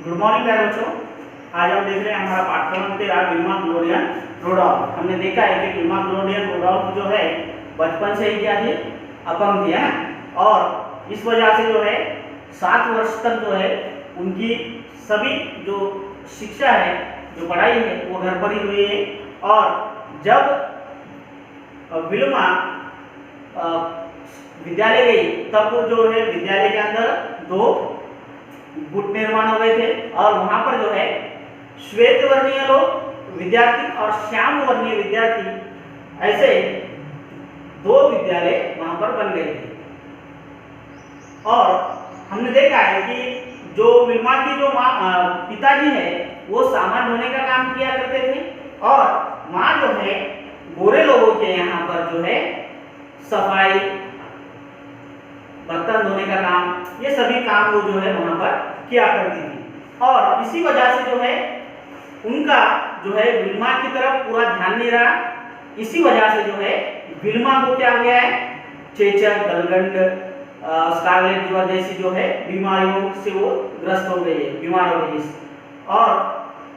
Good morning प्यारे बच्चों। आज हम देख रहे हैं हमारा पाठ्यक्रम तेरा विल्मा ग्लोडियन रुडॉल्फ। हमने देखा है कि विल्मा ग्लोडियन रुडॉल्फ जो है बचपन से ही क्या थी, अपंग थी, है ना। और इस वजह से जो है 7 वर्ष तक जो है उनकी सभी जो शिक्षा है, जो पढ़ाई है, वो घर पर ही हुई है। और जब विल्मा विद्यालय गई तब जो है विद्यालय के अंदर 2 गुट निर्माण हो गए थे और वहां पर जो है श्वेत वर्णीय लोग विद्यार्थी और श्याम वर्णीय विद्यार्थी, ऐसे 2 विद्यालय वहां पर बन गए थे। और हमने देखा है कि जो विल्मा की जो पिताजी है वो सामान ढोने का काम किया करते थे और माँ जो है गोरे लोगों के यहाँ पर जो है सफाई, बर्तन धोने का काम, ये सभी काम वो जो है वहां पर किया करती थी। और इसी वजह से जो है उनका जो है विल्मा की तरफ पूरा ध्यान नहीं रहा। इसी वजह से जो है विल्मा को क्या हो गया है, चेचक, गलगंड, स्कारलेट फीवर जैसी जो है बीमारियों से वो ग्रस्त हो गई है, बीमार हो गई है। और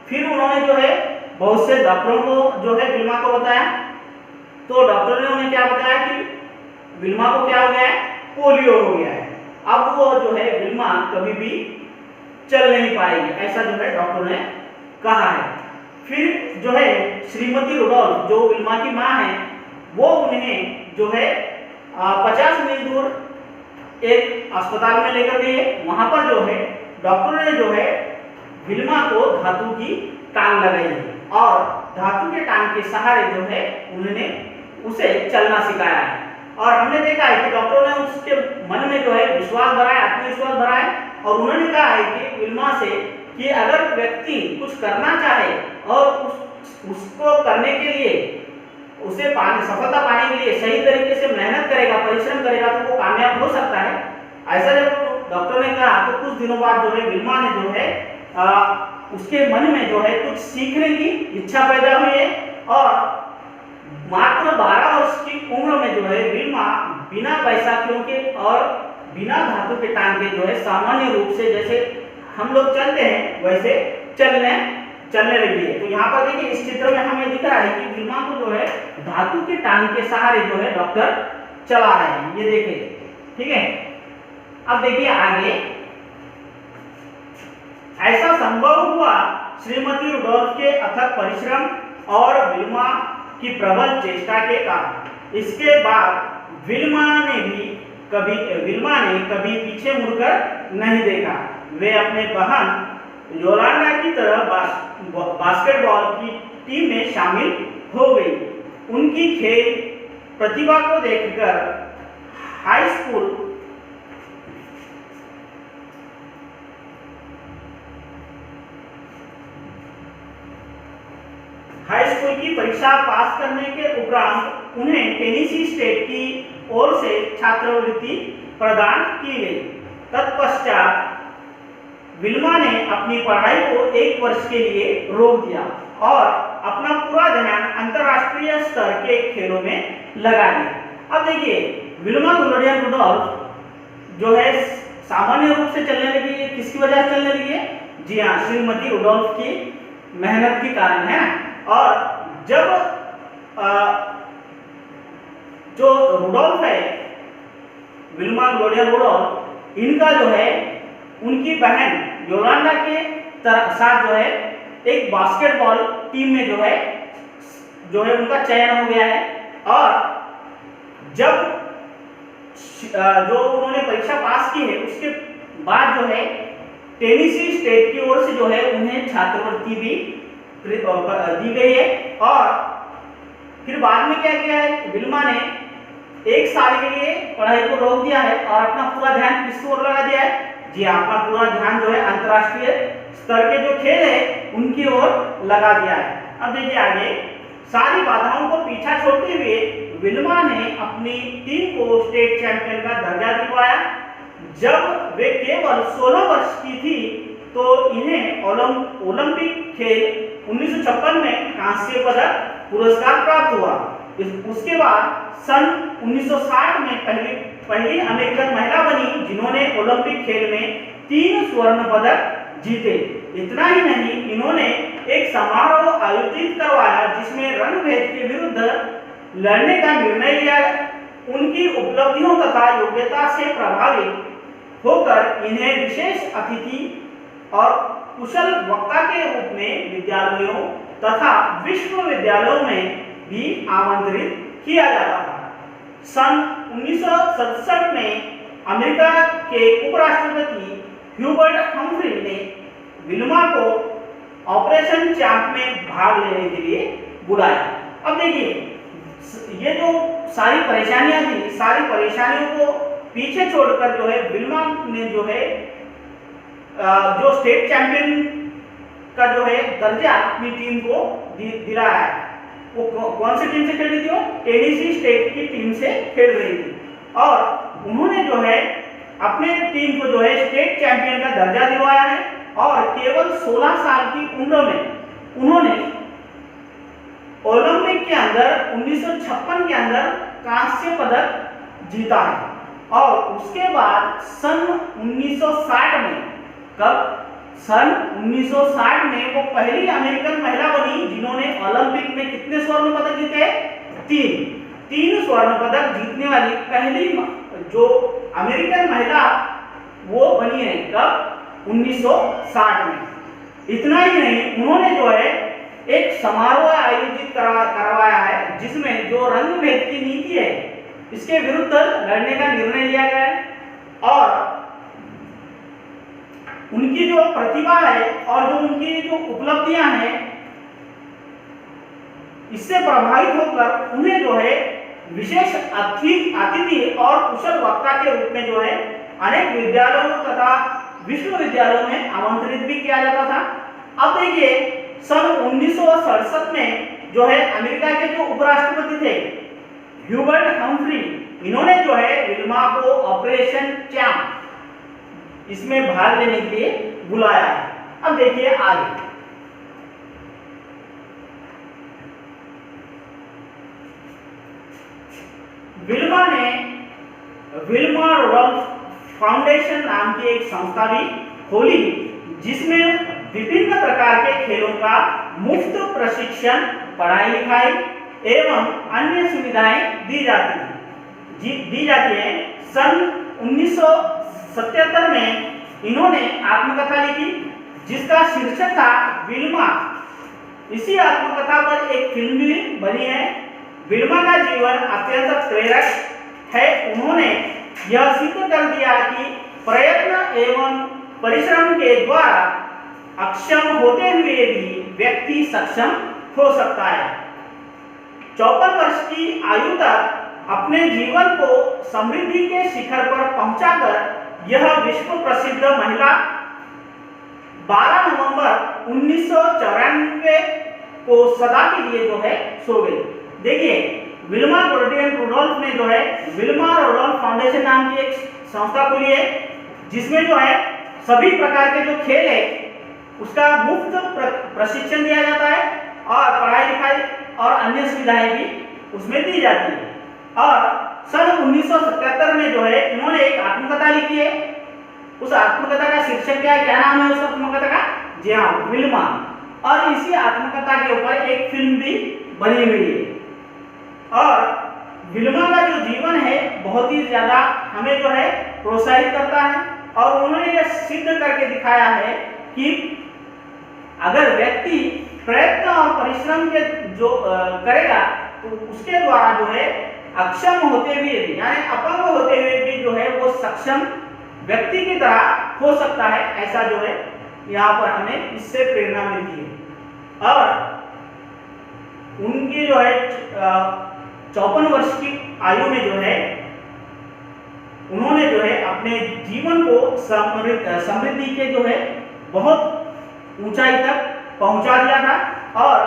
फिर उन्होंने जो है बहुत से डॉक्टरों को जो है विल्मा को बताया, तो डॉक्टर ने उन्हें क्या बताया कि विल्मा को क्या हो गया है, पोलियो हो गया है। अब वो जो है विल्मा कभी भी चल नहीं पाएगी, ऐसा जो है डॉक्टर ने कहा है। फिर जो है श्रीमती रुडॉल्फ जो विल्मा की माँ है, वो उन्हें जो है 50 मील दूर एक अस्पताल में लेकर गए। वहां पर जो है डॉक्टर ने जो है विल्मा को धातु की टांग लगाई और धातु के टांग के सहारे जो है उन्होंने उसे चलना सिखाया है। और हमने देखा है कि डॉक्टरों ने उसके मन में जो है विश्वास बढ़ाया, आत्मविश्वास बढ़ाया और उन्होंने कहा है कि विल्मा से कि अगर व्यक्ति कुछ करना चाहे और उसको करने के लिए, उसे सफलता पाने के लिए सही तरीके से मेहनत करेगा, परिश्रम करेगा तो वो कामयाब हो सकता है। ऐसा जब डॉक्टर ने कहा तो कुछ दिनों बाद जो है विल्मा ने जो है उसके मन में जो है कुछ सीखने की इच्छा पैदा हुई है और मात्र 12 वर्ष की उम्र में जो है विल्मा बिना बैसाखियों के और बिना धातु के टांग के जो है सामान्य रूप से जैसे हम लोग चलते हैं वैसे चलने लगी है। तो यहाँ पर देखिए इस चित्र में हमें दिख रहा है कि विल्मा को जो है धातु के टांग के सहारे जो है डॉक्टर चला रहे हैं, ये देखिए, ठीक है। अब देखिए आगे, ऐसा संभव हुआ श्रीमती रुडॉल्फ के अथक परिश्रम और विल्मा की प्रबल चेष्टा के कारण। इसके बाद विल्मा ने कभी पीछे मुड़कर नहीं देखा। वे अपने बहन योलांडा की तरह बास्केटबॉल की टीम में शामिल हो गई। उनकी खेल प्रतिभा को देखकर हाई स्कूल की परीक्षा पास करने के उपरांत उन्हें टेनेसी स्टेट की ओर से छात्रवृत्ति प्रदान की गई। तत्पश्चात विल्मा ने अपनी पढ़ाई को 1 वर्ष के लिए रोक दिया और अपना पूरा ध्यान अंतर्राष्ट्रीय स्तर के खेलों में लगा दिया। अब देखिए विल्मा ग्लोडियन रुडॉल्फ जो है सामान्य रूप से चलने लगी है, किसकी वजह से चलने लगी है? जी हाँ, श्रीमती रुडॉल्फ की मेहनत के कारण, है ना। और जब जो रुडॉल्फ है, विल्मा ग्लोडियन रुडॉल्फ, इनका जो है उनकी बहन योलांडा के साथ जो है एक बास्केटबॉल टीम में जो है उनका चयन हो गया है। और जब जो उन्होंने परीक्षा पास की है उसके बाद जो है टेनेसी स्टेट की ओर से जो है उन्हें छात्रवृत्ति भी दी गई है। और फिर बाद में क्या किया है, विल्मा ने 1 साल के लिए पढ़ाई को रोक दिया है और अपना पूरा ध्यान किसकी ओर लगा दिया है? जी हाँ, अपना पूरा ध्यान जो है अंतर्राष्ट्रीय स्तर के जो खेल है उनकी ओर लगा दिया है। अब देखिए आगे, सारी बाधाओं को पीछा छोड़ते हुए विल्मा ने अपनी टीम को स्टेट चैंपियन का दर्जा दिलवाया। जब वे केवल 16 वर्ष की थी तो इन्हें ओलंपिक खेल 1956 में कांस्य पदक पुरस्कार प्राप्त हुआ। उसके बाद सन 1960 में पहली अमेरिकन महिला बनी जिन्होंने ओलंपिक खेल में 3 स्वर्ण पदक जीते। इतना ही नहीं, इन्होंने एक समारोह आयोजित करवाया जिसमें रंग भेद के विरुद्ध लड़ने का निर्णय लिया। उनकी उपलब्धियों तथा योग्यता से प्रभावित होकर इन्हें विशेष अतिथि और कुशल वक्ता के रूप में विद्यालयों तथा विश्वविद्यालयों में भी आमंत्रित किया जाता था। सन 1967 में अमेरिका के उपराष्ट्रपति ह्यूबर्ट हम्फ्री ने विल्मा को ऑपरेशन चैंप में भाग लेने के लिए बुलाया। अब देखिए, ये जो सारी परेशानियां थी, सारी परेशानियों को पीछे छोड़कर जो है विल्मा ने जो है जो स्टेट चैंपियन का जो है दर्जा अपनी टीम को दिलाया है। वो कौन सी टीम से खेल रही थी? वो टेनेसी स्टेट की टीम से खेल रही थी और उन्होंने जो है अपने टीम को जो है स्टेट चैंपियन का दर्जा दिलवाया है और केवल 16 साल की उम्र में उन्होंने ओलंपिक के अंदर 1956 के अंदर कांस्य पदक जीता है। और उसके बाद सन 1960 में, कब? सन 1960 में वो पहली अमेरिकन महिला बनी जिन्होंने ओलंपिक में कितने स्वर्ण पदक जीते? तीन स्वर्ण पदक जीतने वाली पहली जो अमेरिकन महिला वो बनी है। कब? 1960 में। इतना ही नहीं, उन्होंने जो है एक समारोह आयोजित करवाया है जिसमें जो रंग भेद की नीति है इसके विरुद्ध लड़ने का निर्णय लिया गया है। और उनकी जो प्रतिभा है और जो उनकी जो उपलब्धियां हैं इससे प्रभावित होकर उन्हें जो है विशेष अतिथि और कुशल वक्ता के रूप में जो है अनेक विद्यालयों तथा विश्वविद्यालयों में आमंत्रित भी किया जाता था। अब देखिए, सन 1967 में जो है अमेरिका के जो उपराष्ट्रपति थे ह्यूबर्ट हम्फ्री, इन्होंने जो है विल्मा को ऑपरेशन चैंप इसमें भाग लेने के लिए बुलाया है। अब देखिए आगे, विल्मा ने विल्मा रुडोल्फ फाउंडेशन नाम की एक संस्था भी खोली जिसमें विभिन्न प्रकार के खेलों का मुफ्त प्रशिक्षण, पढ़ाई लिखाई एवं अन्य सुविधाएं दी जाती हैं। सन 1977 में इन्होंने आत्मकथा लिखी जिसका शीर्षक था विल्मा। इसी आत्मकथा पर एक फिल्म भी बनी है। विल्मा का जीवन अत्यंत प्रेरक है। उन्होंने यह सिद्ध कर दिया कि प्रयत्न एवं परिश्रम के द्वारा अक्षम होते हुए भी व्यक्ति सक्षम हो सकता है। 54 वर्ष की आयु तक अपने जीवन को समृद्धि के शिखर पर पहुंचाकर यह विश्व प्रसिद्ध महिला 12 नवंबर 1994 को सदा के लिए जो है सो गई। देखिए, विल्मा रुडोल्फ ने जो है विल्मा रुडोल्फ फाउंडेशन नाम की एक संस्था खोली है जिसमें जो है सभी प्रकार के जो खेल है उसका मुफ्त प्रशिक्षण दिया जाता है और पढ़ाई लिखाई और अन्य सुविधाएं भी उसमें दी जाती है। और सन 1977 में जो है इन्होंने एक आत्मकथा लिखी है। उस आत्मकथा का शीर्षक क्या नाम है उस आत्मकथा का? जी हाँ, विल्मा। और इसी आत्मकथा के ऊपर एक फिल्म भी बनी हुई है। और विल्मा का जो जीवन है बहुत ही ज्यादा हमें जो है प्रोत्साहित करता है और उन्होंने यह सिद्ध करके दिखाया है कि अगर व्यक्ति प्रयत्न और परिश्रम के जो करेगा तो उसके द्वारा जो है अक्षम होते हुए भी यानी अपंग होते हुए भी जो है वो सक्षम व्यक्ति की तरह हो सकता है। ऐसा जो है यहाँ पर हमें इससे प्रेरणा मिलती है। और उनकी जो है 54 वर्ष की आयु में जो है उन्होंने जो है अपने जीवन को समृद्धि के जो है बहुत ऊंचाई तक पहुंचा दिया था। और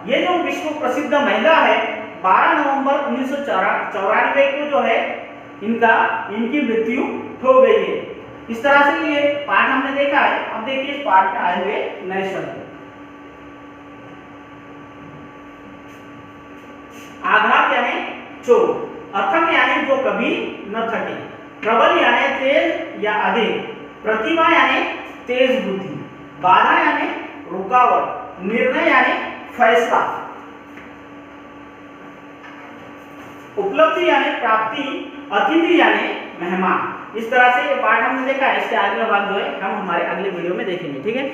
ये जो विश्व प्रसिद्ध महिला है 12 नवंबर 1994 को जो है इनकी मृत्यु हो गई है। इस तरह से ये पाठ हमने देखा है। अब देखिए इस पाठ में आए हुए नए शब्द। आघात यानी चोट, अथक यानी जो कभी न थके, प्रबल यानी तेज या अधिक, प्रतिभा यानी तेज बुद्धि, बाधा यानी रुकावट, निर्णय यानी फैसला, उपलब्धि यानी प्राप्ति, अतिथि यानी मेहमान। इस तरह से ये पाठ हमने देखा है। इसके आगे का भाग जो है हम हमारे अगले वीडियो में देखेंगे। ठीक है।